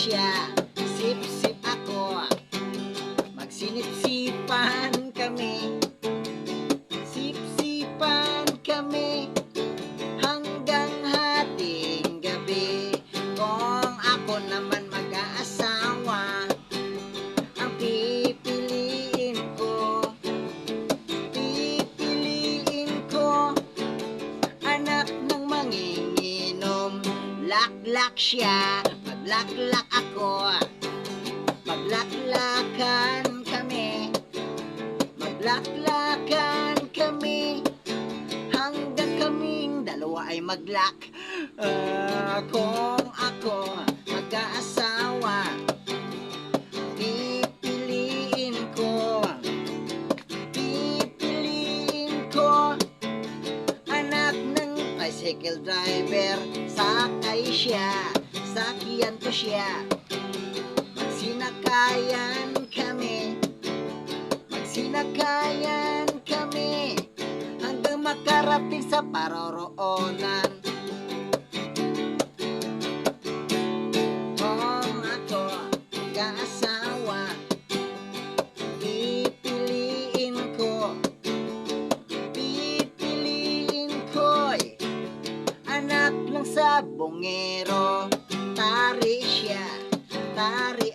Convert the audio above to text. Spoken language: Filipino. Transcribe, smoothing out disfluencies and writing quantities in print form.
siya, sip-sip ako. Magsinip-sipan kami, sip-sipan kami hanggang hating gabi. Kung ako naman mag-aasawa, ang pipiliin ko anak ng manginginom. Laklak siya, maglaklak ako. Maglaklakan kami, maglaklakan kami hanggang kaming dalawa ay maglak. Kung ako mag-aasawa, pipiliin ko anak ng tricycle driver. Sakay siya, sakyan ko siya. Magsinakayan kami hanggang makarating sa paroroonan. Kung ako mag-aasawa, pipiliin ko'y anak ng sabongero. Tari siya, tari